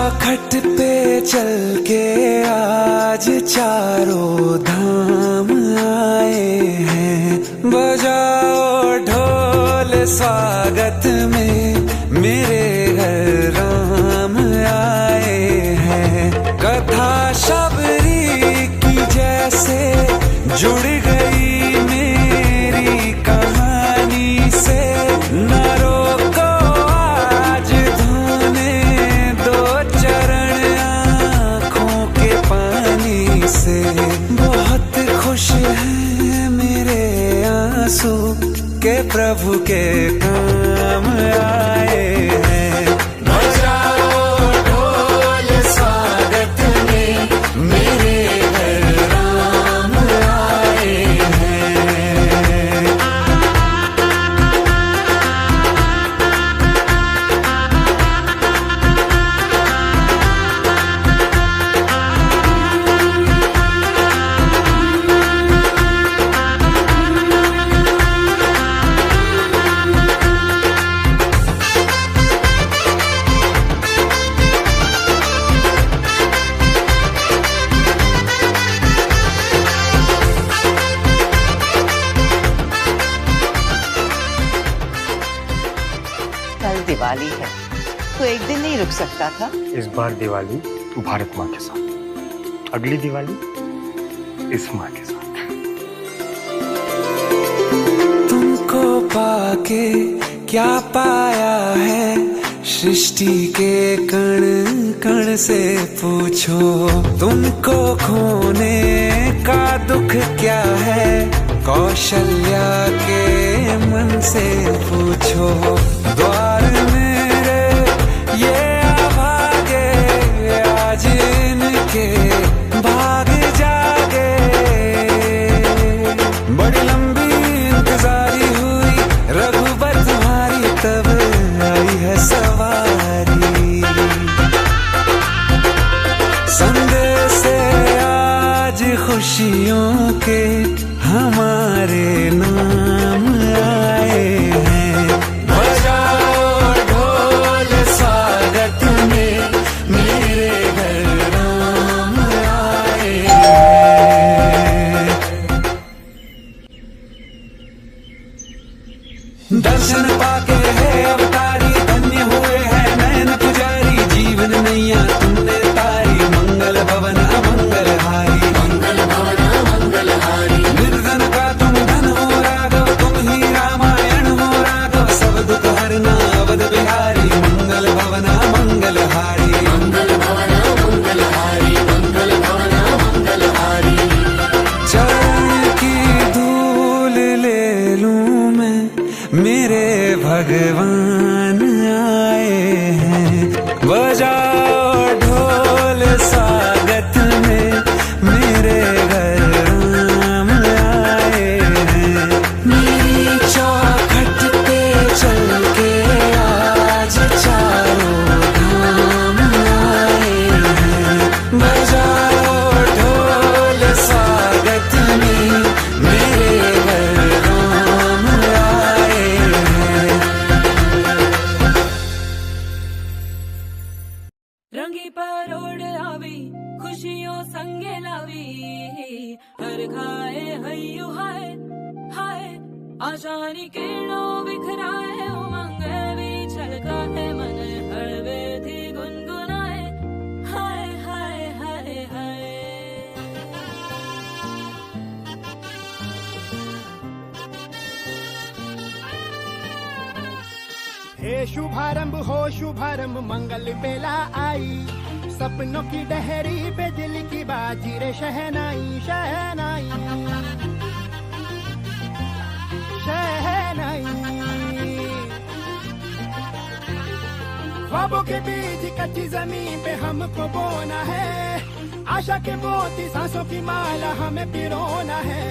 चौखट पे चल के आज चारों धाम आए हैं। बजाओ ढोल स्वागत में मेरे घर राम आए हैं। कथा शबरी की जैसे जुड़ गई मेरी कहानी से। न रोको आज धोने दो चरण आँखों के पानी से। बहुत खुश हैं मेरे आंसू के प्रभु के काम आए हैं। बजाओ ढोल स्वागत में मेरे घर राम आए हैं। कल दिवाली है तो एक दिन नहीं रुक सकता था। इस बार दिवाली भारत माँ के साथ, अगली दिवाली इस माँ के साथ। तुमको पाके क्या पाया है सृष्टि के कण कण से पूछो। तुमको खोने का दुख क्या है कौशल्या के मन से पूछो। द्वार मेरे ये अभागे आज इनके भाग जागे। बड़ी लंबी इंतजारी हुई रघुबर तुम्हारी तब आई है सवारी। संदेश से आज खुशियों के हमारे नाम आए हैं। बजाओ ढोल स्वागत में मेरे घर राम आए हैं। दर्शन पाके है अवतारी धन्य हुए हैं नयन पुजारी। जीवन नैया तुमने तारी मंगल भवन अमंगल हारी। मंगल भवन अमंगल हारी। निर्धन का तुम धन हो राघव तुम ही रामायण हो राघव। सब दुख हरना अवध बिहारी मंगल भवन अमंगल हारी। मंगल भवन अमंगल हारी। मंगल भवन अमंगल हारी। चरण की धूल ले लूं मैं मेरे भगवान आए हैं। बजाओ ढोल स्वागत में मेरे घर राम आए हैं। मेरी चौखट पे चल के आज चारों धाम आए हैं। बजाओ ढोल स्वागत में मेरे घर राम आए हैं। रंगी परोड़ आवी खुशियों संगे लावी। हर खाए हय्यु हाय हाय आशानी किरणों बिखराए। उमंग भी छलकाए मन हड़वे थी गुनगुनाए। हाय हाय हाय हाय। हे शुभारंभ हो शुभारंभ मंगल बेला आई। सपनों की डहरी पे दिल की बाजी रे शहनाई शहनाई शहनाई। ख्वाबों के बीच कच्ची जमीन पे हमको बोना है। आशा के मोती सांसों की माला हमें पिरोना है।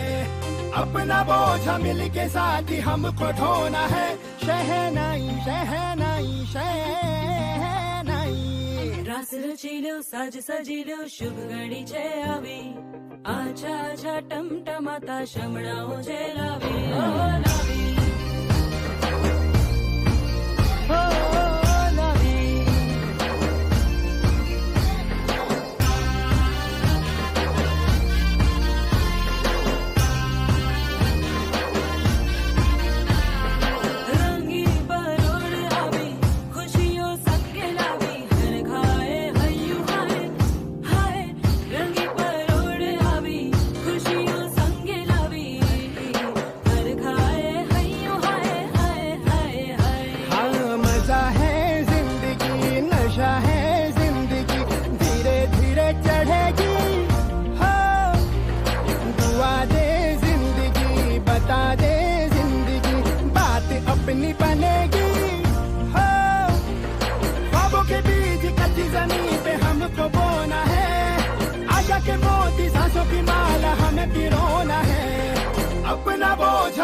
अपना बोझ मिल के साथ ही हमको ढोना है। शहनाई शहनाई शहनाई। रास रचिलो साज सजिलो शुभ घड़ी छे आवी। आछा आछा टमटमाता शमणाओ जे लावी। ओ लावी ओ लावी।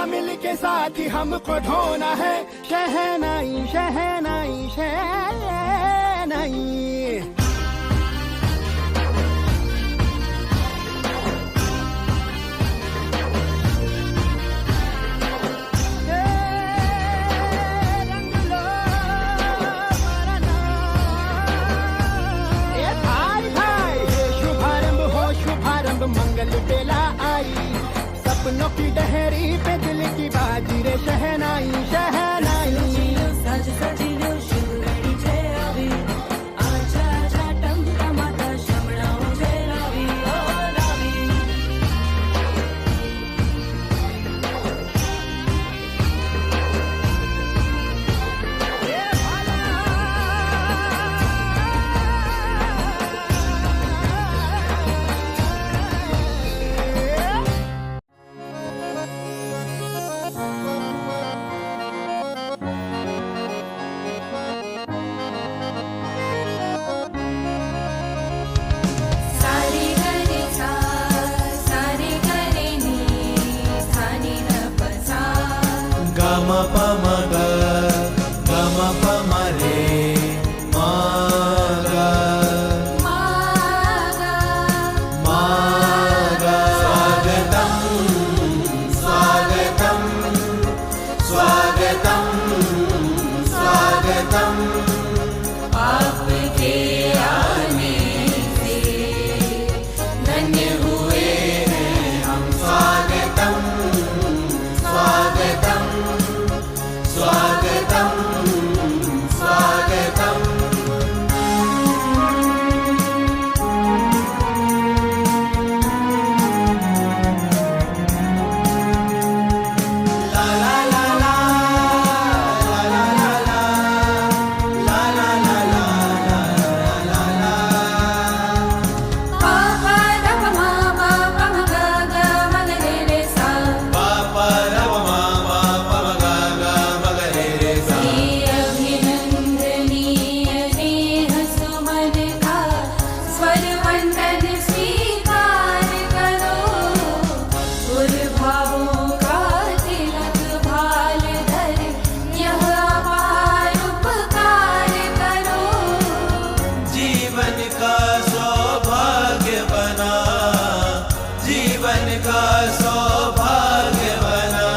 बोझा मिल के साथ ही हमको ढोना है। शहनाई शहनाई शहनाई। मंगल बेला आई, सपनों की डहरी पे दिल की बाजी रे शहनाई शहनाई। साज सजीलो शुभ घड़ी छे आवी, आजा आजा टमटमाता शमणाओ जे लावी ओ लावी। सारे करे सा सारे करे नी सानी न पसा गम पम ग गम पम रे मा ग मागा मा ग। स्वागतम स्वागतम स्वागतम स्वागतम आपके आने से धन्य हुए हैं हम। स्वागतम स्वागतम स्वागतम स्वागतम। ला ला ला ला ला ला ला ला ला ला ला ला ला। पापा रप मा पापा ग ग मग रे रे सा पापा रव मा पापा गा गा मग रे रे सा। अभिनंदनीय स्नेह सुमन का स्वर वंदन स्वीकार करो। भावों का तिलक भाल धर यह अपार उपकार करो। जीवन का सौभाग्य बना, जीवन का सौभाग्य बना।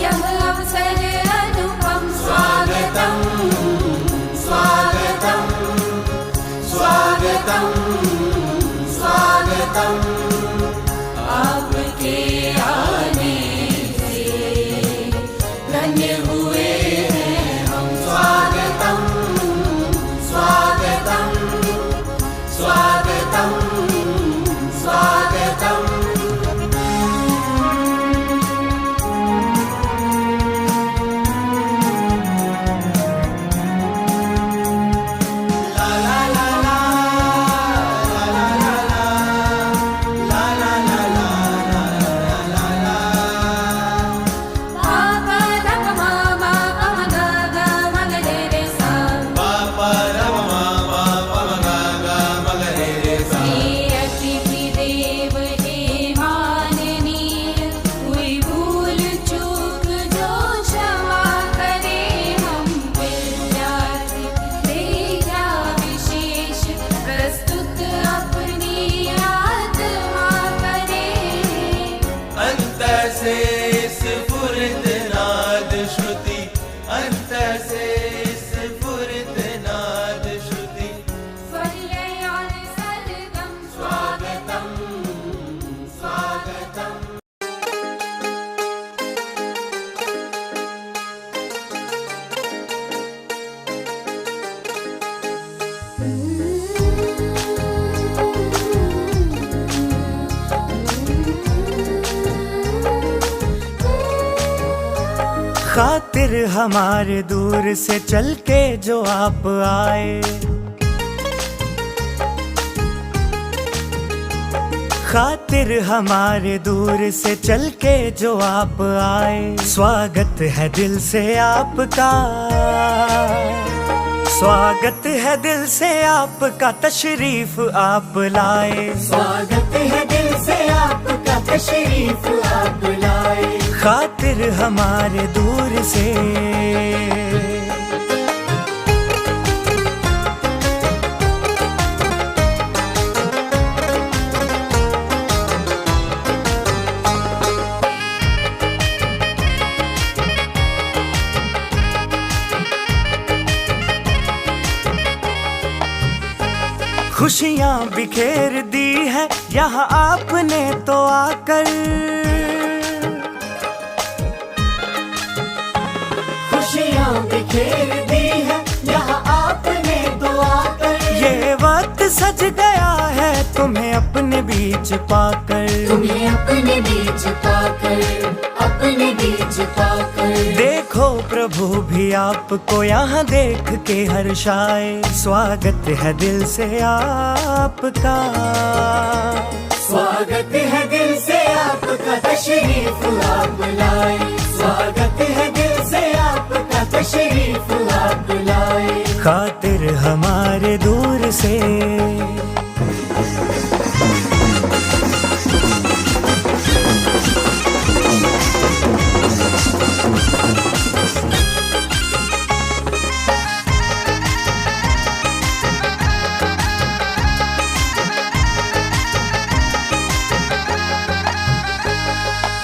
यह अवसर अनुपम स्वागतम स्वागतम स्वागतम स्वागतम। आपके आने से धन्य हुए हैं हम। स्वागतम स्वागतम स्वागतम स्वागतम। ला ला ला ला ला ला ला ला ला ला ला ला ला। पापा रप मा पापा ग ग मग रे रे सा पापा रव मा पापा गा गा मग रे रे सा। अतिथि देव हे माननीय हुई भूल चूक जो क्षमा करे। हम विद्यार्थी देगा विशेष प्रस्तुत अपनी आत्मा करे। अंतर से स्फुरित नाद श्रुति, अंतर से स्फुरित नाद श्रुति। स्वरलय और सरगम स्वागतम स्वागतम। खातिर हमारे दूर से चल के जो आप आए, खातिर हमारे दूर से चल के जो आप आए। स्वागत है दिल से आपका, स्वागत है दिल से आपका, तशरीफ आप लाए। स्वागत है दिल से आपका, तशरीफ आप लाए। खातिर हमारे दूर से खुशियाँ बिखेर दी है यहाँ आपने तो आकर। खुशियाँ बिखेर दी है यहाँ आपने तो आकर। ये वक्त सज गया है तुम्हें अपने बीच पाकर। तुम्हें अपने बीच पाकर, अपने बीच पाकर। देखो प्रभु भी आपको यहाँ देख के हर्षाए। स्वागत है दिल से आपका, स्वागत है दिल से आपका, तशरीफ आप लाए। स्वागत है दिल से आपका, तशरीफ आप लाए। खातिर हमारे दूर से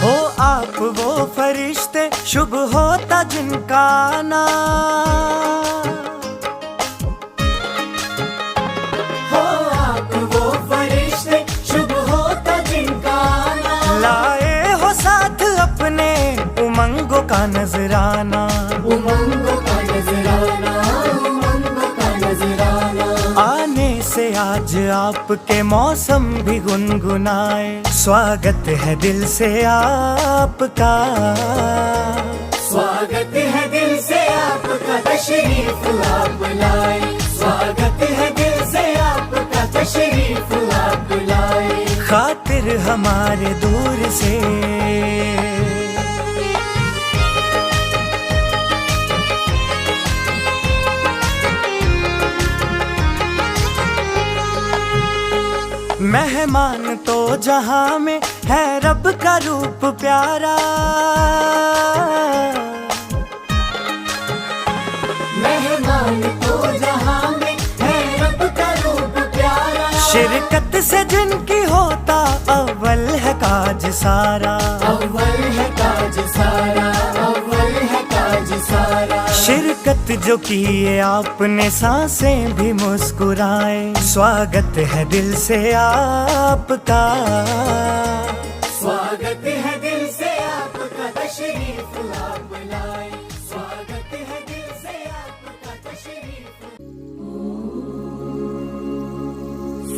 हो आप वो फरिश्ते, शुभ होता जिनका आना। हो आप वो फरिश्ते, शुभ होता जिनका आना। लाए हो साथ अपने उमंगों का नजराना। उमंगों का नजराना, उमंगों का नजराना। आने से आज आपके मौसम भी गुनगुनाए। स्वागत है दिल से आपका, स्वागत है दिल से आपका, तशरीफ आप लाए। स्वागत है दिल से आपका, तशरीफ आप लाए। खातिर हमारे दूर से मेहमान तो जहां में है रब का रूप प्यारा। मेहमान तो जहां में है रब का रूप प्यारा। शिरकत से जिनकी होता अव्वल है काज सारा। अव्वल है काज सारा, अव्वल है काज सारा। शिरकत जो किए आपने सांसें भी मुस्कुराए। स्वागत है दिल से आपका, स्वागत है दिल से आपका, तशरीफ आप लाए। स्वागत है दिल से आपका, तशरीफ।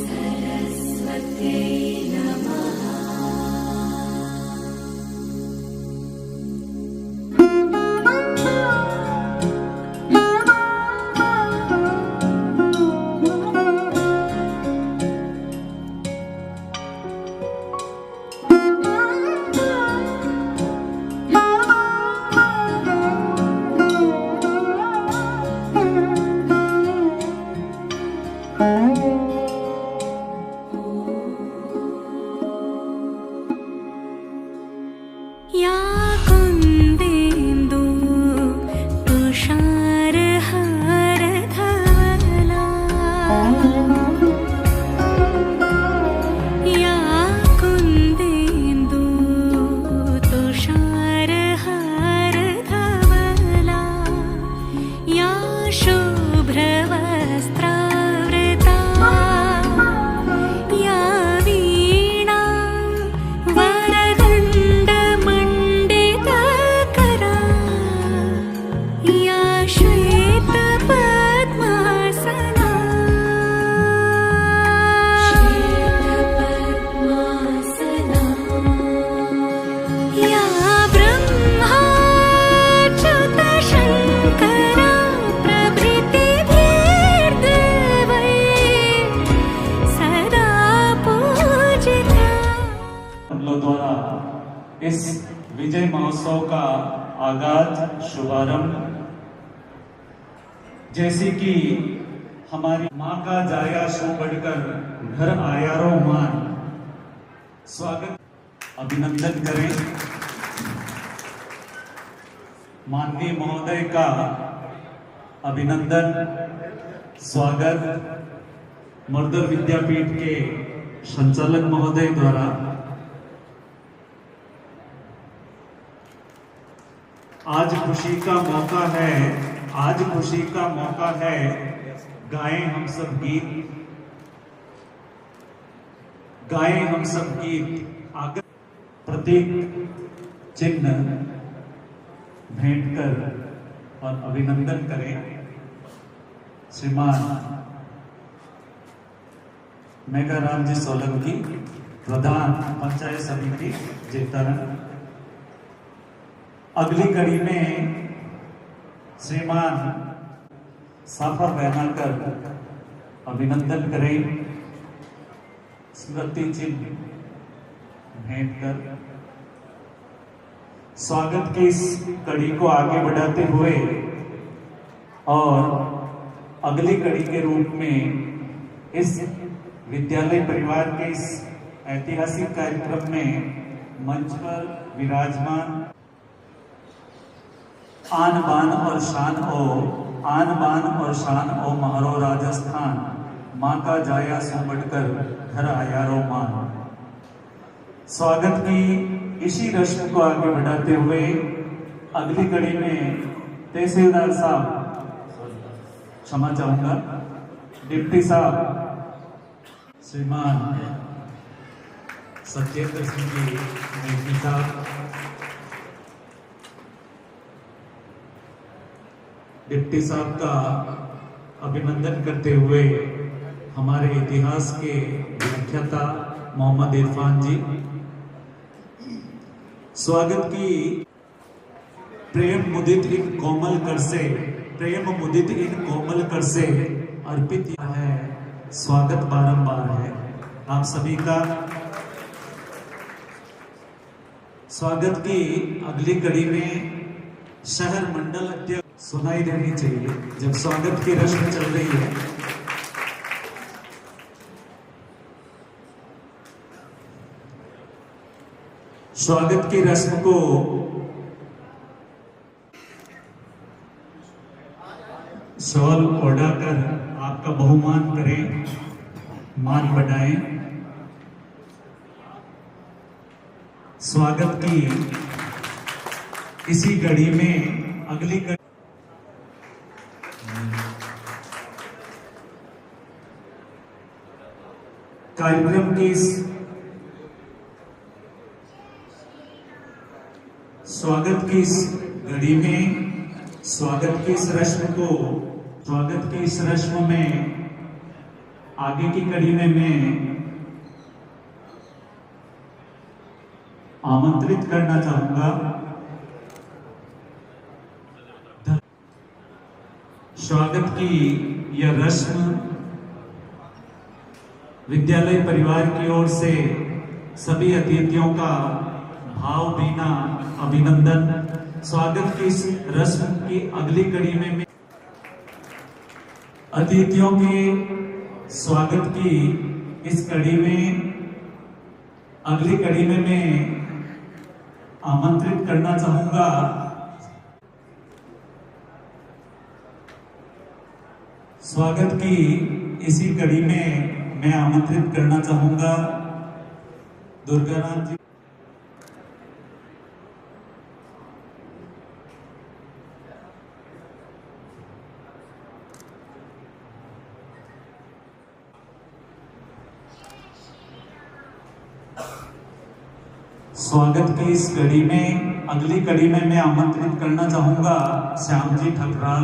सरस्वती नमः। या कुन्देन्दु तुषारहार धवला। या कुन्देन्दु तुषारहार धवला। या शुभ्रवस्त्रावृता। या वीणा वरदण्डमण्डितकरा। या श्वेतपद्मासना। श्वेतपद्मासना। या ब्रह्माच्युतशङ्करा प्रभृतिभिर्देवैः सदा पूजिता। हम लोग द्वारा इस विजय महोत्सव का आगाज शुभारंभ जैसी कि हमारी माँ का जाया शो बढ़कर घर आया रो मान। स्वागत, अभिनंदन करें माननीय महोदय का अभिनंदन स्वागत मर्दर विद्यापीठ के संचालक महोदय द्वारा। आज खुशी का मौका है, आज खुशी का मौका है, गाएं हम सब गीत, गाएं हम सब गीत। आगे प्रतीक चिन्ह भेंट कर और अभिनंदन करें श्रीमान मेघाराम जी सोलंकी, प्रधान पंचायत समिति जेतरन। अगली कड़ी में श्रीमान साफा पहनाकर अभिनंदन करें, स्मृति चिन्ह भेंट कर। स्वागत की इस कड़ी को आगे बढ़ाते हुए और अगली कड़ी के रूप में इस विद्यालय परिवार के इस ऐतिहासिक कार्यक्रम में मंच पर विराजमान आन बान और शान ओ, आन बान और शान ओ महारो राजस्थान, माँ का जाया सो बढ़कर घर आया रो मान। स्वागत की इसी रस्म को आगे बढ़ाते हुए अगली कड़ी में तहसीलदार साहब, क्षमा चाहूंगा, डिप्टी साहब श्रीमान सत्येंद्र सिंह जी डिप्टी साहब, डिप्टी साहब का अभिनंदन करते हुए हमारे इतिहास के व्याख्याता मोहम्मद इरफान जी। स्वागत की प्रेम मुदित इन कोमल कर से, प्रेम मुदित इन कोमल कर से अर्पित है। स्वागत बारंबार है आप सभी का। स्वागत की अगली कड़ी में शहर मंडल अध्यक्ष सुनाई देनी चाहिए जब स्वागत की रस्म चल रही है। स्वागत की रस्म को शॉल ओढ़ाकर आपका बहुमान करें, मान बढ़ाएं। स्वागत की इसी कड़ी में अगली कड़ी कार्यक्रम की स्वागत की इस घड़ी में, स्वागत की इस रस्म को, स्वागत की इस रस्म में आगे की कड़ी में मैं आमंत्रित करना चाहूंगा स्वागत की यह रस्म विद्यालय परिवार की ओर से सभी अतिथियों का भावभीना अभिनंदन। स्वागत की इस रस्म की अगली कड़ी में मैं अतिथियों के स्वागत की इस कड़ी में, अगली कड़ी में मैं आमंत्रित करना चाहूंगा स्वागत की इसी कड़ी में मैं आमंत्रित करना चाहूंगा दुर्गानाथ जी। स्वागत की इस कड़ी में, अगली कड़ी में मैं आमंत्रित करना चाहूंगा श्याम जी ठकराल,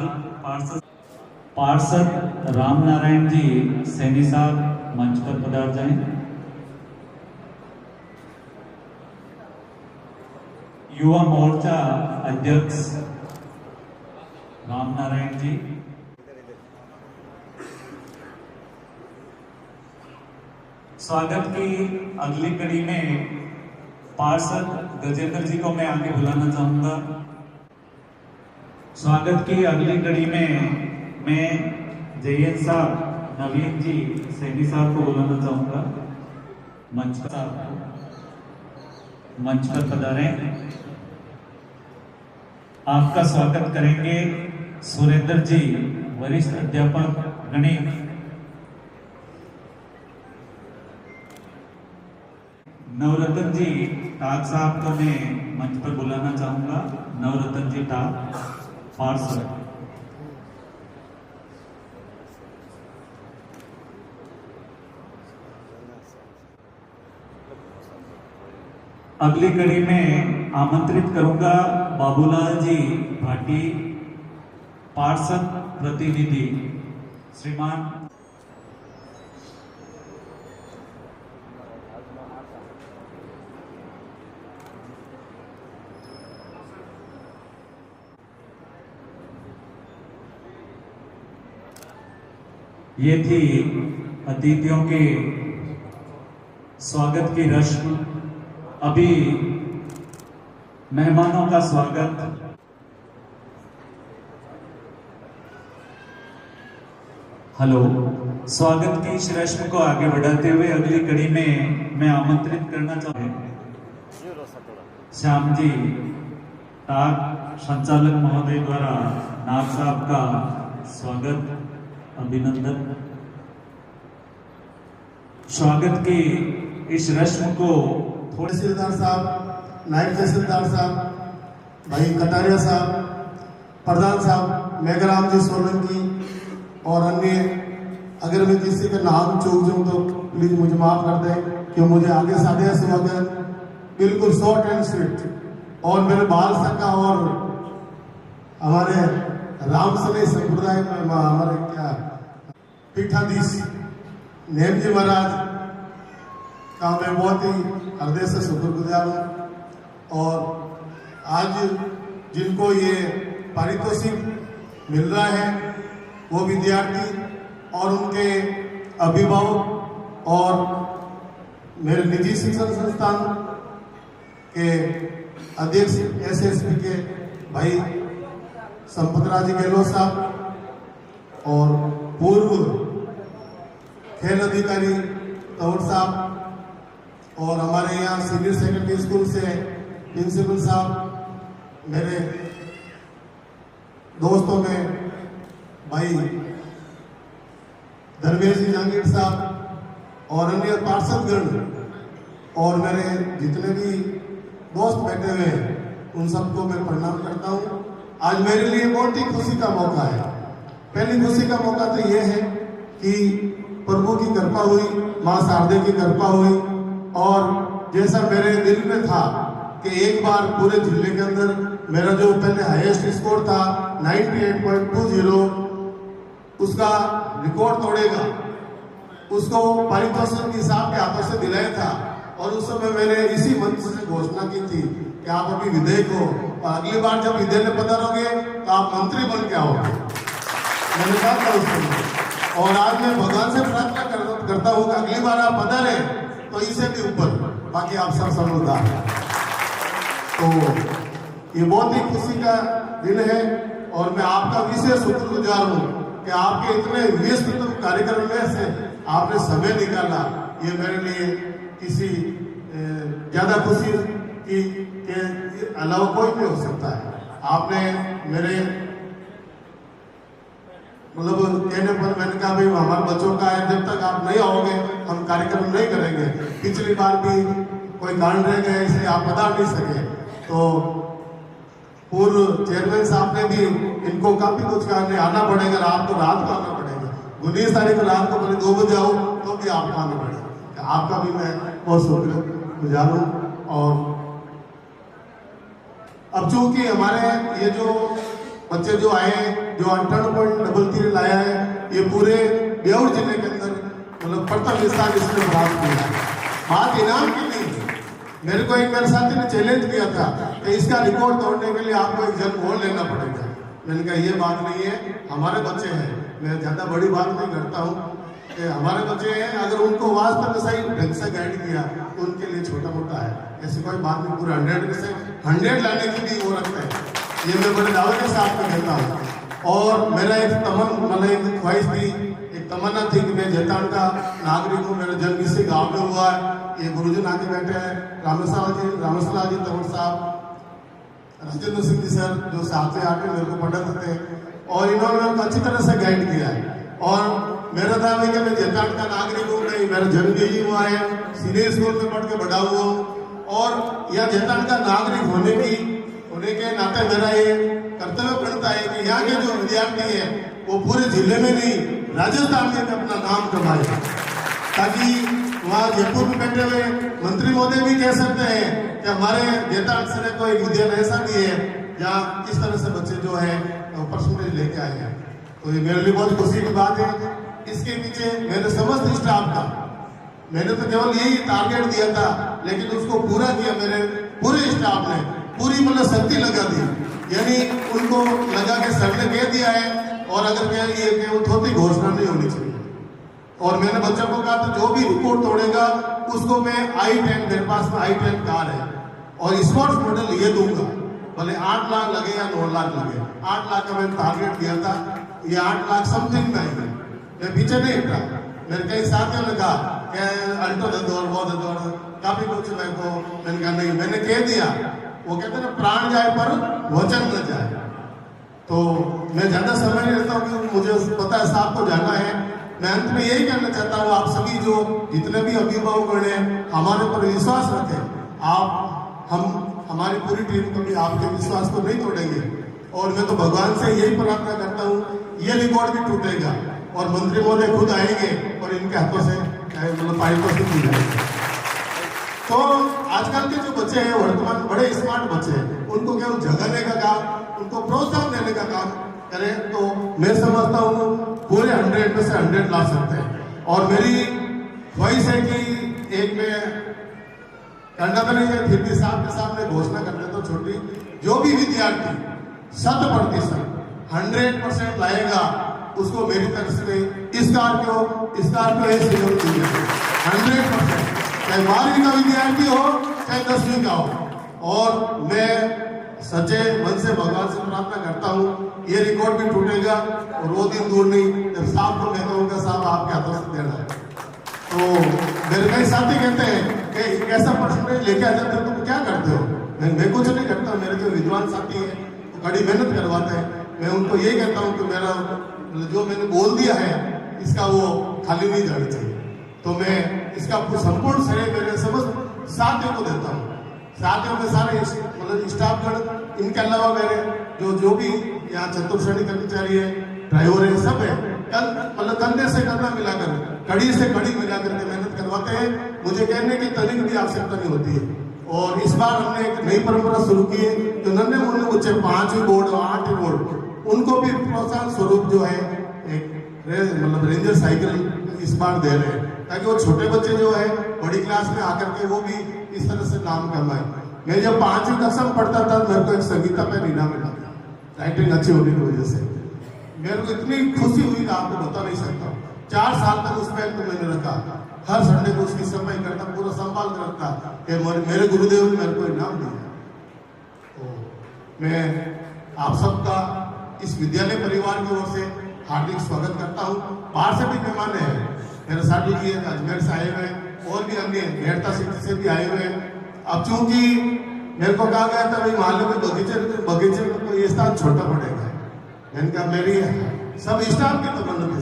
पार्षद राम नारायण जी सैनी साहब मंच पर पधार जाएं। युवा मोर्चा अध्यक्ष राम नारायण जी, स्वागत की अगली कड़ी में पार्षद गजेंद्र जी को मैं आगे बुलाना चाहूंगा। स्वागत की अगली कड़ी में मैं जयन साहब, नवीन जी, सैनी साहब को बुलाना चाहूंगा। मंच पर पधारे। आपका स्वागत करेंगे सुरेंद्र जी, वरिष्ठ अध्यापक गणित। नवरत्न जी टाक साहब को मैं मंच पर बुलाना चाहूंगा। नवरत्न जी टाक, पार्षद। अगली कड़ी में आमंत्रित करूंगा बाबूलाल जी भाटी, पार्षद प्रतिनिधि श्रीमान। ये थी अतिथियों के स्वागत की रस्म। अभी मेहमानों का स्वागत। हेलो, स्वागत की इस रस्म को आगे बढ़ाते हुए अगली कड़ी में मैं आमंत्रित करना चाहूंगा श्याम जी टाक, संचालक महोदय द्वारा नाग साहब का स्वागत, अभिनंदन। स्वागत की इस रस्म को तहसीलदार साहब, नायब तहसीलदार साहब, भाई कटारिया साहब, प्रधान साहब मेघराम जी सोलंकी और अन्य, अगर मैं किसी का नाम चूक जाऊं तो प्लीज मुझे माफ कर दें, कि मुझे आगे साधे स्वागत बिल्कुल शॉर्ट एंड स्वीट। और मेरे बाल सका और हमारे राम सने संप्रदाय में हमारे क्या पीठाधीश नेम जी महाराज का मैं बहुत ही हृदय से शुक्रगुजार हूँ। और आज जिनको ये पारितोषिक मिल रहा है वो विद्यार्थी और उनके अभिभावक और मेरे निजी शिक्षण संस्थान के अध्यक्ष एसएसपी के भाई संपतराज गहलोत साहब और पूर्व खेल अधिकारी तंवर साहब और हमारे यहाँ सीनियर सेकेंडरी स्कूल से प्रिंसिपल साहब, मेरे दोस्तों में भाई धर्मेश जहांगीर साहब और अन्य पार्षदगण और मेरे जितने भी दोस्त बैठे हुए हैं उन सबको मैं प्रणाम करता हूँ। आज मेरे लिए बहुत ही खुशी का मौका है। पहली खुशी का मौका तो ये है कि प्रभु की कृपा हुई, माँ शारदे की कृपा हुई और जैसा मेरे दिल में था कि एक बार पूरे जिले के अंदर मेरा जो पहले हाईएस्ट स्कोर था 98.20 उसका रिकॉर्ड तोड़ेगा, उसको पारितोषिक की साहब के हाथों से दिलाया था। और उस समय मैंने इसी मंच से घोषणा की थी कि आप अभी विधेयक हो और अगली बार जब विधेयक में पधारोगे तो आप मंत्री बन के आओगे। मैंने कहा था उस समय, और आज मैं भगवान से प्रार्थना करता हूँ कि अगली बार आप पधारे तो इसे भी ऊपर, बाकी आप सब समझदार हैं। तो ये बहुत ही खुशी का दिन है और मैं आपका विशेष शुक्रगुजार हूँ कि आपके इतने व्यस्त कार्यक्रम में से आपने समय निकाला। ये मेरे लिए किसी ज्यादा खुशी के अलावा कोई नहीं हो सकता है। आपने मेरे मतलब कहने पर मैंने कहा भाई हमारे बच्चों का है, जब तक आप नहीं आओगे हम कार्यक्रम नहीं करेंगे। पिछली बार भी कोई कारण रह गया इसलिए आप पधार नहीं सके, तो पूर्व चेयरमैन साहब ने भी इनको काफी कुछ कारण आना पड़ेगा, आपको रात को आना पड़ेगा, 19 तारीख को रात को पहले 2 बजे आओ तो भी आपको आना पड़ेगा। आपका भी मैं बहुत शुक्रगुजार हूँ। और अब चूंकि हमारे ये जो बच्चे जो आए जो 58.33 लाया है, ये पूरे ब्यावर जिले के अंदर मतलब प्रथम स्थान इसने प्राप्त किया है। बात इनाम की नहीं, मेरे को एक मेरे साथी ने चैलेंज किया था कि इसका रिकॉर्ड तोड़ने के लिए आपको एक जन वोट लेना पड़ेगा। मैंने कहा ये बात नहीं है, हमारे बच्चे हैं, मैं ज्यादा बड़ी बात नहीं करता हूँ कि हमारे बच्चे हैं, अगर उनको वास्तव में सही ढंग से गाइड किया तो उनके लिए छोटा मोटा है, ऐसी कोई बात नहीं। पूरे 100 में से 100 लाने की भी वो रखते हैं, ये मैं बड़े दावे के साथ में कहता हूँ। और मेरा एक मतलब एक ख्वाहिश थी, एक तमन्ना थी कि मैं जैतान का नागरिक हूँ, मेरा जन्म इसी गांव में हुआ है। ये गुरुजन आके बैठे हैं, रामेश्वर जी तंवर साहब, राजेंद्र सिंह जी सर, जो 7 से 8 में मेरे को पढ़ाते थे, और इन्होंने मेरे को अच्छी तरह से गाइड किया है। और मेरा नाम है कि मैं जैतान का नागरिक हूँ, नहीं मेरा जन्म यही हुआ है, सीनियर स्कूल में पढ़ के बड़ा हुआ हूँ, और यह जैतान का नागरिक होने के नाते मेरा ये कर्तव्य बनता है कि यहाँ के जो विद्यार्थी हैं वो पूरे जिले में नहीं, राजस्थान में भी अपना नाम कमाए, ताकि वहाँ जयपुर में बैठे हुए मंत्री महोदय भी कह सकते हैं कि हमारे जैतान से कोई विद्यालय ऐसा भी है जहाँ किस तरह से बच्चे जो है परसेंटेज लेके आए हैं। तो ये मेरे लिए बहुत खुशी की बात है। इसके पीछे मेरे समस्त स्टाफ का, मैंने तो केवल यही टारगेट दिया था, लेकिन उसको पूरा किया मेरे पूरे स्टाफ ने, पूरी मतलब शक्ति लगा दी, यानी उनको लगा के सर ने कह दिया है, और अगर कह लिए कि वो थोड़ी घोषणा नहीं होनी चाहिए। और मैंने बच्चों को कहा तो जो भी रिकॉर्ड तोड़ेगा उसको मैं I-10, मेरे पास में I-10 कार है, और स्पोर्ट्स मेडल ये दूंगा, भले 8 लाख लगे या 9 लाख लगे। 8 लाख का मैंने टारगेट दिया था, ये 8 लाख समथिंग में आएंगे। मैं पीछे नहीं हटा, मेरे कई साथियों ने कहा कि अल्टो दे दो, वो दे दो, काफी कुछ मेरे को, मैंने कहा नहीं, मैंने कह दिया, वो कहते हैं ना प्राण जाए पर वचन न जाए। तो मैं ज्यादा समय नहीं लेता हूँ क्योंकि मुझे पता है साहब को जाना है। मैं अंत में यही कहना चाहता हूँ, आप सभी जो जितने भी अभिभावक हैं हमारे ऊपर विश्वास रखें। हमारी पूरी टीम कभी आपके विश्वास को नहीं तोड़ेंगे, और मैं तो भगवान से यही प्रार्थना करता हूँ ये रिकॉर्ड भी टूटेगा, और मंत्री महोदय खुद आएंगे और इनके हाथों से मतलब पाइपों से की जाएगी। तो आजकल के जो बच्चे हैं वर्तमान बड़े स्मार्ट बच्चे हैं, उनको केवल जगाने का काम, उनको प्रोत्साहन देने का काम करें तो मैं समझता हूँ पूरे 100 में से 100 ला सकते हैं। और मेरी ख्वाहिश है कि एक में करना तो नहीं है, फिर भी साहब के सामने घोषणा करते तो छोटी, जो भी विद्यार्थी 100% 100% लाएगा उसको मेरी तरफ से स्कॉर्पियो है 100%, चाहे 12वीं का विद्यार्थी हो चाहे 10वीं का हो। और मैं सच्चे मन से भगवान से प्रार्थना करता हूँ ये रिकॉर्ड भी टूटेगा, और वो दिन दूर नहीं जब साहब को मैं कहूँगा साहब आपके हाथों से देना है। तो मेरे कई साथी कहते हैं कि ऐसा परसेंटेज लेके आ जाते हो तुम क्या करते हो? मैं कुछ नहीं करता, मेरे जो विद्वान साथी हैं वो कड़ी मेहनत करवाते हैं। मैं उनको यही कहता हूँ कि मेरा जो मैंने बोल दिया है इसका वो खाली नहीं जाना चाहिए। तो मैं इसका संपूर्ण श्रेय मेरे समस्त साथियों को देता हूँ। साथियों में सारे मतलब स्टाफगण, इनके अलावा मेरे जो भी यहाँ चतुर्श्रेणी कर्मचारी है, ड्राइवर है, सब है, मतलब कंधे से कंधा मिलाकर, कड़ी से कड़ी मिलाकर के मेहनत करवाते हैं। मुझे कहने की तनिक भी आवश्यकता नहीं होती है। और इस बार हमने एक नई परंपरा शुरू की है, तो नन्हे मुन्ने बच्चे 5वीं बोर्ड और 8वीं बोर्ड, उनको भी प्रोत्साहन स्वरूप जो है एक मतलब रेंजर साइकिल इस बार दे रहे हैं, ताकि वो छोटे बच्चे जो है बड़ी क्लास में आकर के वो भी इस तरह से नाम कमाए। मैं जब 5वीं कक्षा में पढ़ता था मेरे को एक संगीता पे इनाम मिला, राइटिंग अच्छी होने की वजह से मेरे को इतनी खुशी हुई कि आपको बता नहीं सकता। 4 साल तक उस बैग को मैंने रखा, हर संडे को उसकी सफाई करता, पूरा संभाल कर रखता कि मेरे गुरुदेव ने मेरे को इनाम दिया। तो मैं आप सबका इस विद्यालय परिवार की ओर से हार्दिक स्वागत करता हूँ। बाहर से भी मेहमान है, मेरे साथी जी अजमेर से आए हुए हैं, और भी अन्य मेहता सिटी से भी आए हुए हैं। अब चूंकि मेरे को कहा गया था भाई मोहल्ले में बगीचे में कोई स्थान छोटा पड़ेगा, मैंने कहा मेरी सब स्टाफ की तमन्ना थी,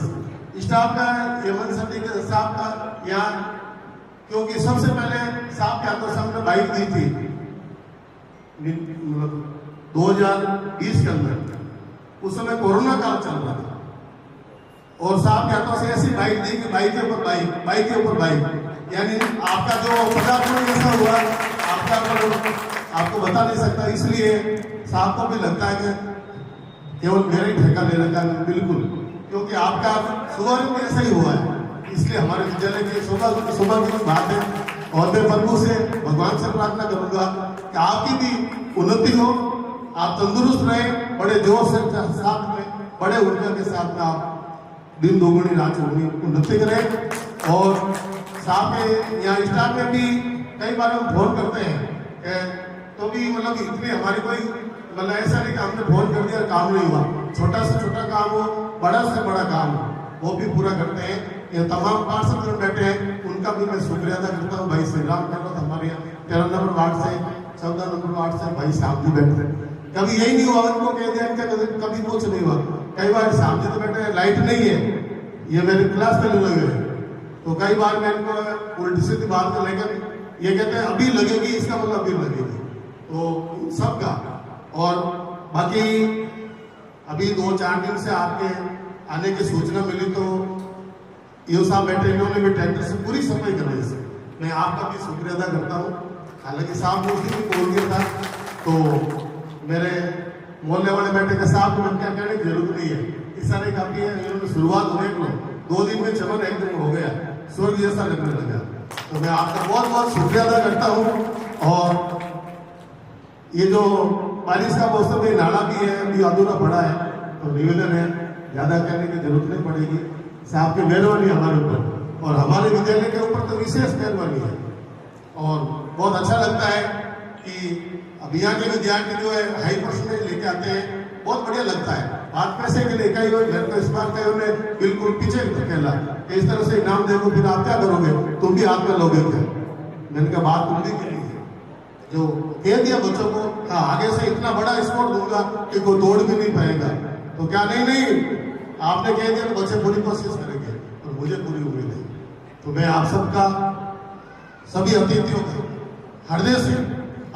स्टाफ का यमन सटी के साहब का यहाँ, क्योंकि सबसे पहले साहब के हाथों से हमने बाइक दी थी 2020 के अंदर, उस समय कोरोना काल चल रहा था, और साहब के हाथों से ऐसी बाइक दी कि बाइक के ऊपर बाइक के ऊपर बाइक, यानी आपका जो पदार्थ ऐसा हुआ आपको बता नहीं सकता। इसलिए साहब को भी लगता है कि केवल मेरा ही ठेका लेने का बिल्कुल, क्योंकि आपका सुबह में ऐसा ही हुआ है, इसलिए हमारे विद्यालय की सुबह की बात है। और मैं प्रभु से भगवान से प्रार्थना करूंगा कि आपकी भी उन्नति हो, आप तंदुरुस्त रहे, बड़े जोर से साथ में, बड़े ऊर्जा के साथ में आप दिन दोगुनी रात चौगुनी उन्नति करें। और साहब के यहाँ स्टाफ में भी कई बार हम फोन करते हैं तो भी मतलब इतनी हमारी कोई मतलब ऐसा नहीं कि हमने फोन कर दिया काम नहीं हुआ, छोटा से छोटा काम हो, बड़ा से बड़ा काम हो, वो भी पूरा करते हैं। ये तमाम पार्षद जो बैठे हैं उनका भी मैं शुक्रिया अदा करता हूँ। भाई श्री राम गहलोत हमारे यहाँ 13 नंबर वार्ड से, 14 नंबर वार्ड से भाई साहब जी बैठे हैं। कभी यही नहीं हुआ उनको कह दिया, इनका कभी कुछ नहीं हुआ। कई बार साहब जी तो बैठे हैं, लाइट नहीं है, ये मेरे क्लास में लगे हुए, तो कई बार मैं इनको उल्टी सीधी बात को लेकर ये कहते हैं अभी लगेगी, इसका मतलब अभी लगेगी। तो सबका और बाकी अभी 2-4 दिन से आपके आने की सूचना मिली तो ये साहब बैठे, इन्होंने भी ट्रैक्टर से पूरी सफाई करवाई से मैं आपका भी शुक्रिया अदा करता हूँ। हालांकि साहब ने उस दिन भी बोल दिया था, तो मेरे मोहल्ले वाले बैठे के साहब को क्या कहने की जरूरत नहीं है, इस सारे काफी है। इन्होंने शुरुआत होने को 2 दिन में चमन 1 दिन हो गया, स्वर्ग जैसा लगने लगा। तो मैं आपका बहुत बहुत शुक्रिया अदा करता हूँ। और ये जो बारिश का मौसम है, नाला भी है अभी अधूरा पड़ा है, तो निवेदन है ज्यादा कहने की जरूरत नहीं पड़ेगी। साहब की मेहरबानी हमारे ऊपर और हमारे विद्यालय के ऊपर तो विशेष मेहरबानी है। और बहुत अच्छा लगता है कि अब यहाँ के विद्यार्थी जो है हाई परसेंटेज लेके आते हैं, बहुत बढ़िया लगता है। बात पैसे के लिए कई मेरे को इस बार कई उन्हें बिल्कुल पीछे धकेला, इस तरह से इनाम देखो फिर आप क्या करोगे, तुम भी हाथ में लोगे क्या? मैंने कहा बात तुम भी की नहीं है, जो कह दिया बच्चों को हाँ आगे से इतना बड़ा स्कोर दूंगा कि कोई तोड़ भी नहीं पाएगा। तो क्या नहीं आपने कह दिया तो बच्चे पूरी कोशिश करेंगे और मुझे पूरी उम्मीद है। तो मैं आप सबका, सभी अतिथियों का हृदय से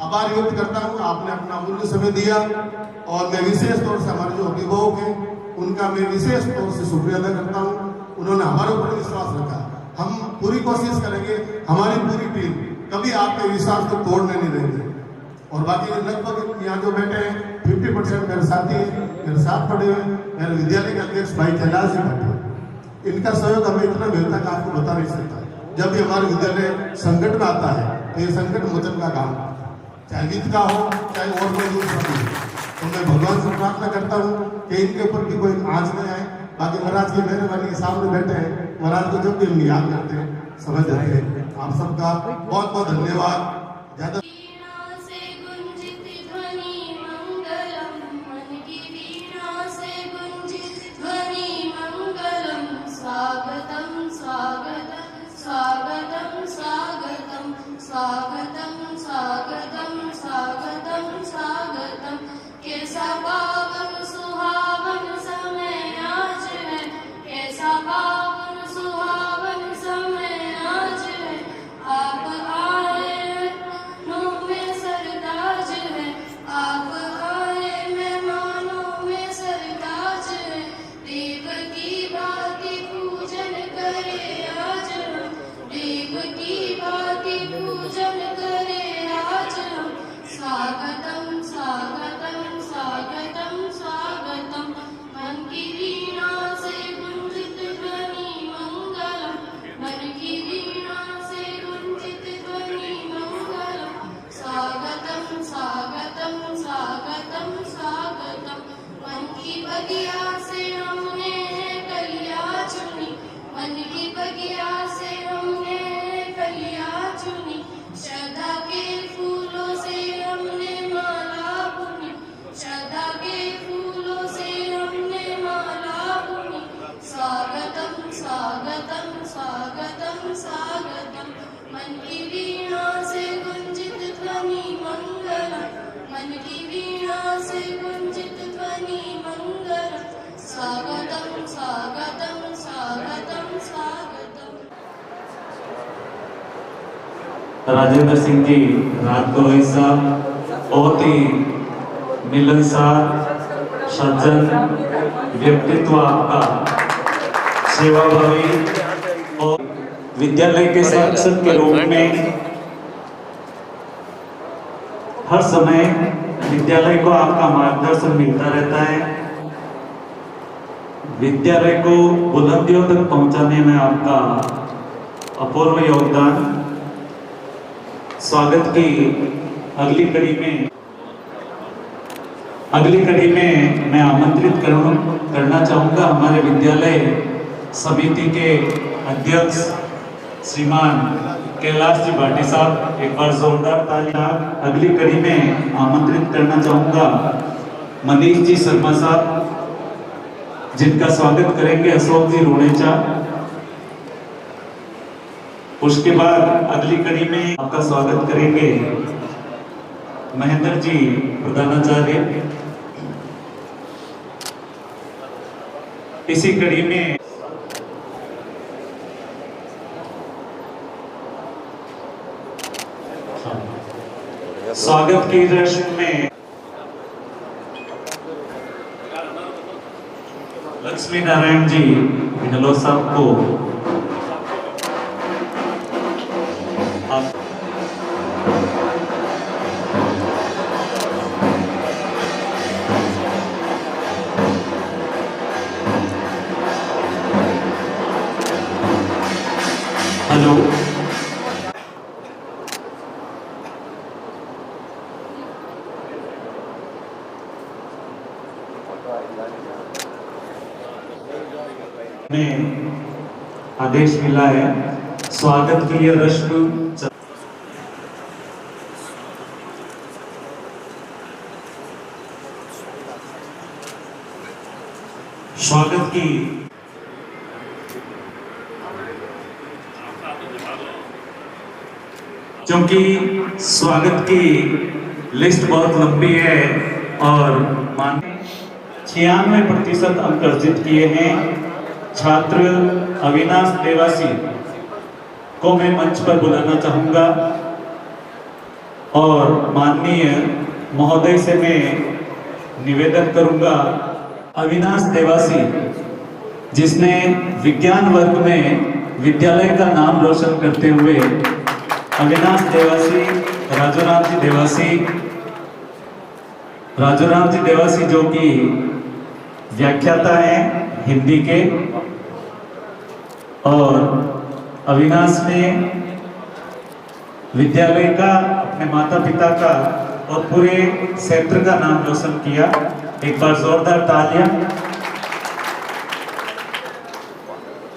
आभार व्यक्त करता हूँ। आपने अपना अमूल्य समय दिया और मैं विशेष तौर से हमारे जो अभिभावक हैं उनका मैं विशेष तौर से शुक्रिया अदा करता हूँ। उन्होंने हमारे ऊपर विश्वास रखा। हम पूरी कोशिश करेंगे, हमारी पूरी टीम कभी आपके विश्वास को तोड़ने नहीं देंगे। और बाकी लगभग यहाँ जो बैठे हैं 50% मेरे साथी हैं, मेरे साथ पढ़े हुए, मेरे विद्यालय के अध्यक्ष भाई कैलाश जी बैठे। इनका सहयोग हमें इतना मिलता है कि आपको बता नहीं सकता। जब भी हमारे विद्यालय संकट में आता है तो ये संकट मोचन का काम, चाहे वित्त का हो चाहे और कोई दूसरा भी। तो मैं भगवान से प्रार्थना करता हूँ कि इनके ऊपर भी कोई आँच नहीं आए। बाकी महाराज की मेहरबानी के सामने बैठे हैं, महाराज को जब भी हम याद करते हैं समझ जाते हैं। आप सबका बहुत बहुत धन्यवाद। ज्यादा स्वागतम स्वागतम स्वागतम स्वागतम स्वागतम स्वागतम। कैसा पावन सुहावन समय आज है, कैसा पावन सुहावन समय आज है। आप आए नो में सरताज है, आप आए मेहमानों में सरताज है। देव की भांति पूजन करे आज हम, देव की भांति पूजन करे आज हम। स्वागतम स्वागतम स्वागतम स्वागतम। मन की वीणा से गुंजित ध्वनि मंगलम, मन की वीणा से गुंजित ध्वनि मंगलम। स्वागतम स्वागतम स्वागतम स्वागतम। मन की बगिया से हमने कलिया चुनी, मन की बगिया से हमने कलिया चुनी। श्रद्धा के फूलों से हमने माला बुनी, श्रद्धा के फूलों से हमने माला बुनी। स्वागतम स्वागतम स्वागतम स्वागतम। मन की वीणा से गुंजित ध्वनि मंगलम, मन की वीणा से गुंजित ध्वनि मंगलम। स्वागतम स्वागतम स्वागतम स्वागतम। राजेंद्र सिंह जी राजगुरु साहब बहुत ही मिलनसार सज्जन व्यक्तित्व, आपका सेवाभावी और विद्यालय के शिक्षक के रूप में हर समय विद्यालय को आपका मार्गदर्शन मिलता रहता है। विद्यालय को बुलंदियों तक पहुंचाने में आपका अपूर्व योगदान। स्वागत की अगली कड़ी में मैं आमंत्रित करना चाहूँगा हमारे विद्यालय समिति के अध्यक्ष श्रीमान कैलाश जी भाटी साहब। एक बार जोरदार तालियां। अगली कड़ी में आमंत्रित करना चाहूँगा मनीष जी शर्मा साहब, जिनका स्वागत करेंगे अशोक जी रोनेचा। उसके बाद अगली कड़ी में आपका स्वागत करेंगे महेंद्र जी प्रधानाचार्य। इसी कड़ी में स्वागत की रस्म में लक्ष्मी नारायण जी बिनलो साहब को हेलो में आदेश मिला है स्वागत के लिए रस्म स्वागत की क्योंकि स्वागत की लिस्ट बहुत लंबी है और 96% अंक अर्जित किए हैं छात्र अविनाश देवासी को मैं मंच पर बुलाना चाहूंगा और माननीय महोदय से मैं निवेदन करूंगा। अविनाश देवासी जिसने विज्ञान वर्ग में विद्यालय का नाम रोशन करते हुए अविनाश देवासी, राजूराम जी देवासी जो कि व्याख्याता हैं हिंदी के, और अविनाश ने विद्यालय का, अपने माता पिता का और पूरे क्षेत्र का नाम रोशन किया। एक बार जोरदार तालियां।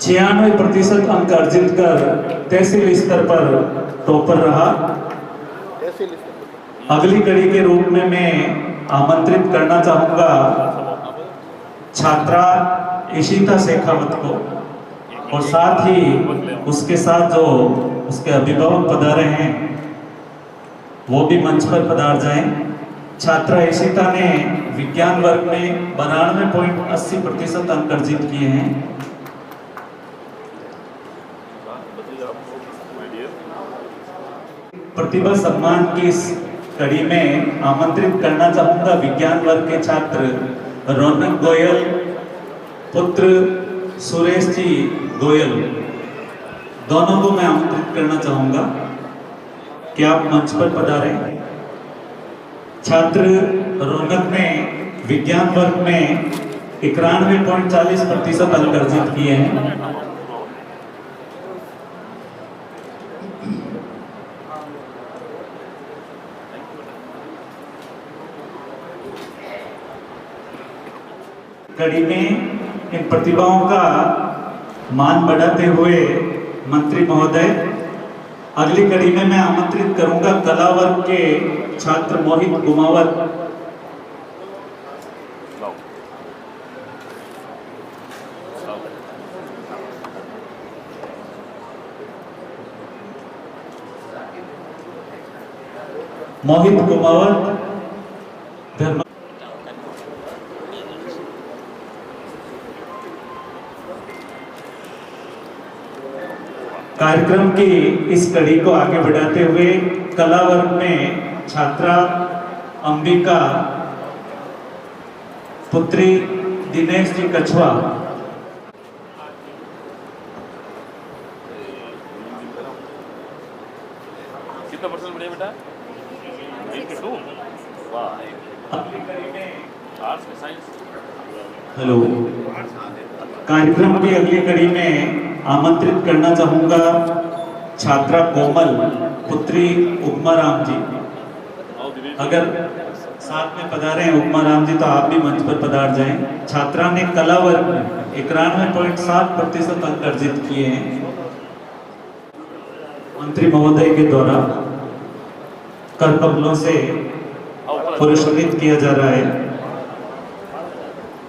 96% अंक अर्जित कर तहसील स्तर पर टॉपर रहा। अगली कड़ी के रूप में मैं आमंत्रित करना चाहूंगा छात्रा इशिता शेखावत को, और साथ ही उसके साथ जो उसके अभिभावक पधारे हैं वो भी मंच पर पधार जाएं। छात्रा इशिता ने विज्ञान वर्ग में 92.80% अंक अर्जित किए हैं। प्रतिभा सम्मान की इस कड़ी में आमंत्रित करना चाहूंगा विज्ञान वर्ग के छात्र रौनक गोयल पुत्र सुरेश जी गोयल, दोनों को मैं आमंत्रित करना चाहूंगा कि आप मंच पर पधारें। छात्र रौनक ने विज्ञान वर्ग में 91.40% अंक अर्जित किए हैं। कड़ी में इन प्रतिभाओं का मान बढ़ाते हुए मंत्री महोदय, अगली कड़ी में मैं आमंत्रित करूंगा कला वर्ग के छात्र मोहित गुमावत। मोहित गुमावत धर्म कार्यक्रम की इस कड़ी को आगे बढ़ाते हुए कला वर्ग में छात्रा अंबिका पुत्री दिनेश जी कछवा, कितना परसेंट बढ़िया बेटा? 82। वाह। आर्ट्स में साइंस। हेलो, कार्यक्रम की अगली कड़ी में आमंत्रित करना चाहूंगा छात्रा कोमल पुत्री उपमा राम जी। अगर साथ में पधारे हैं उपमा राम जी तो आप भी मंच पर पधार जाएं। छात्रा ने कला वर्ग में 91.60% अंक अर्जित किए हैं। मंत्री महोदय के द्वारा कर कमलों से पुरस्कृत किया जा रहा है।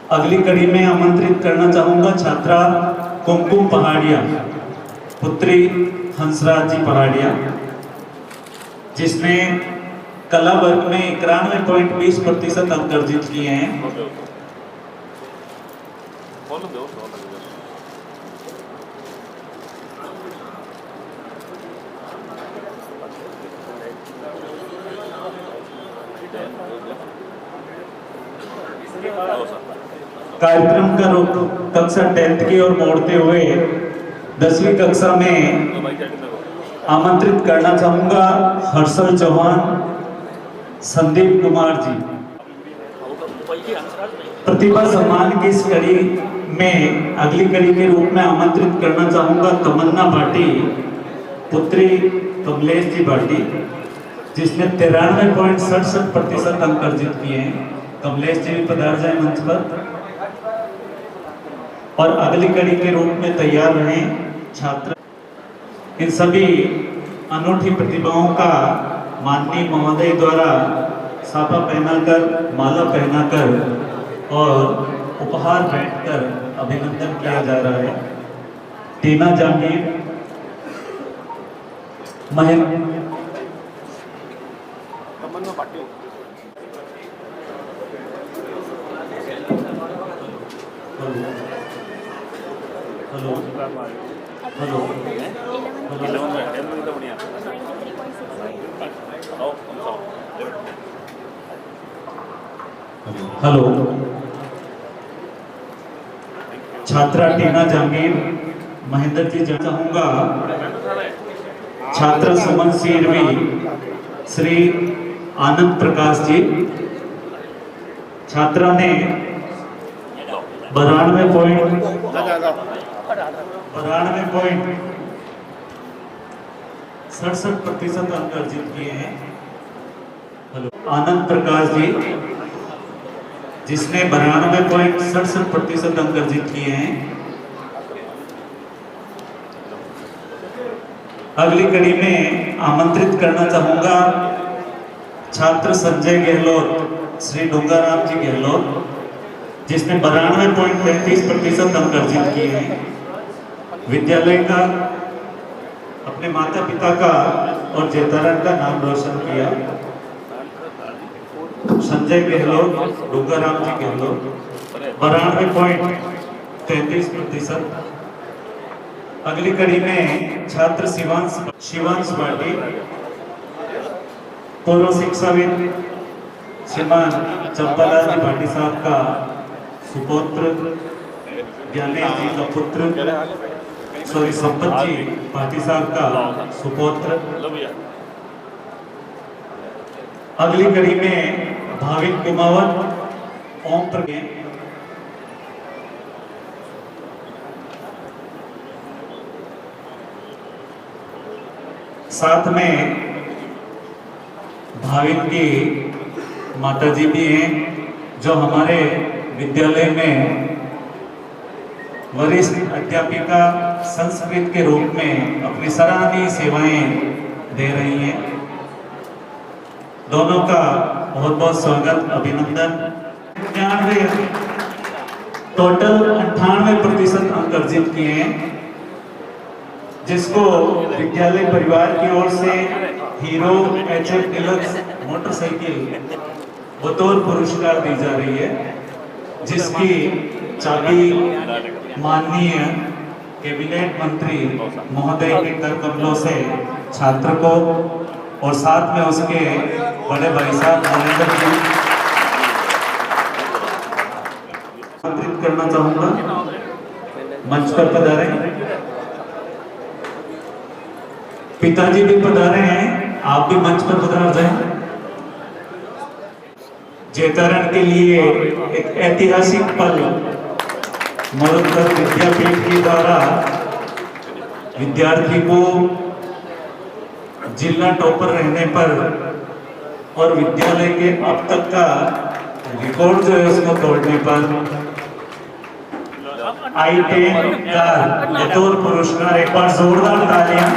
अगली कड़ी में आमंत्रित करना चाहूंगा छात्रा कुमकुम पहाड़िया, पुत्री हंसराज जी पहाड़िया, जिसने कला वर्ग में 91.20% अंक अर्जित किए हैं। कार्यक्रम का रुख कक्षा 10th की ओर मोड़ते हुए 10वीं कक्षा में आमंत्रित करना चाहूंगा हर्षल चौहान, संदीप कुमार जी। प्रतिभा सम्मान की इस कड़ी में अगली कड़ी के रूप में आमंत्रित करना चाहूंगा तमन्ना भाटी, पुत्री कमलेश जी भाटी, जिसने 93.67% अंक अर्जित किए हैं। कमलेश जी भी पधार जाए मंच पर। और अगली कड़ी के रूप में तैयार रहे छात्र। इन सभी अनूठी प्रतिभाओं का माननीय महोदय द्वारा साफा पहनाकर, माला पहनाकर और उपहार भेंटकर अभिनंदन किया जा रहा है। टीना जहांगीर, हेलो हेलो हेलो छात्रा टीना जहांगीर, महेंद्र जी चाहूंगा छात्रा सुमन सीरवी, श्री आनंद प्रकाश जी। छात्रा ने 92.67% अंक अर्जित किए हैं। हेलो आनंद प्रकाश जी, जिसने 92.67% अंक अर्जित किए हैं। अगली कड़ी में आमंत्रित करना चाहूंगा छात्र संजय गहलोत, श्री डूंगाराम जी गहलोत, जिसने 92.35% अंक अर्जित किए हैं। विद्यालय का, अपने माता पिता का और जेतारण का नाम रोशन किया। संजय गहलोत, डूंगाराम जी गहलोत, 92.33%। अगली कड़ी में छात्र शिवांश भाटी, पूर्व शिक्षाविद श्रीमान चंपालाल जी भाटी साहब का सुपुत्र, ज्ञानेश जी का पुत्र, संपत जी भाटी साहब का सुपुत्र। अगली कड़ी में भाविक कुमावत, ओम प्रज्ञा, साथ में भाविक की माता जी भी हैं, जो हमारे विद्यालय में वरिष्ठ अध्यापिका संस्कृत के रूप में अपनी सराहनीय सेवाएं दे रही हैं। दोनों का बहुत बहुत स्वागत, अभिनंदन। 99 टोटल 98% अंक अर्जित किए हैं, जिसको विद्यालय परिवार की ओर से हीरो HF डिलक्स मोटरसाइकिल बतौर पुरस्कार दी जा रही है, जिसकी चाबी माननीय कैबिनेट मंत्री महोदय के कर कमलों से छात्र को और साथ में उसके बड़े भाई साहब महेंद्र जी आमंत्रित करना चाहूंगा, मंच पर पधारे। पिताजी भी पधारे हैं, आप भी मंच पर पधार जाएं। जेतारण के लिए एक ऐतिहासिक पल मरुधर विद्यापीठ के द्वारा विद्यार्थी को जिला टॉपर रहने पर और विद्यालय के अब तक का रिकॉर्ड जो है उसको तोड़ने पर I-10 कार बतौर पुरस्कार, एक बार जोरदार तालियां।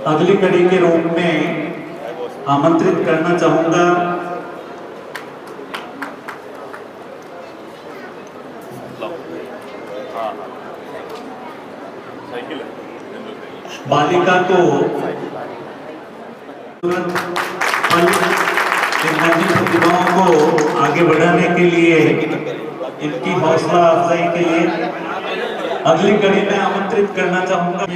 अगली कड़ी के रूप में आमंत्रित करना चाहूंगा साइकिल है बालिका को नन्ही प्रतिभाओं को आगे बढ़ाने के लिए, इनकी हौसला अफजाई के लिए अगली कड़ी में आमंत्रित करना चाहूंगा।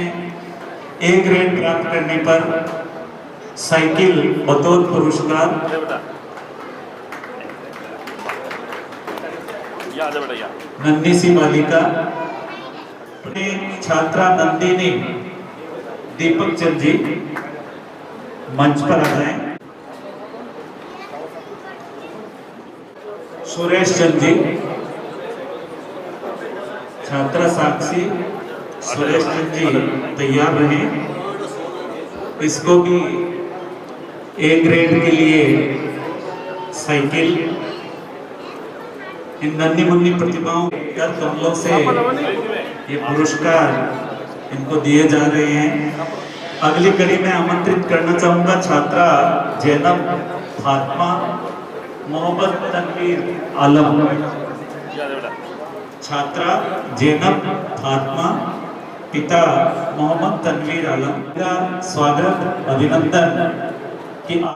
ए ग्रेड प्राप्त करने पर साइकिल बतौर पुरस्कार नन्ही सी बालिका अपने छात्रा नंदिनी दीपक चंद जी मंच पर आ जाएं। सुरेश चंद जी, छात्रा साक्षी सुरेश चंद जी तैयार रहे। इसको भी ए ग्रेड के लिए साइकिल इन नन्ही मुन्नी प्रतिभाओं कर कमलों से ये पुरस्कार इनको दिए जा रहे हैं। अगली कड़ी में आमंत्रित करना चाहूंगा छात्रा जैनब फातिमा मोहम्मद तनवीर आलम। छात्रा जैनब फातिमा, पिता मोहम्मद तनवीर आलम का स्वागत अभिनंदन की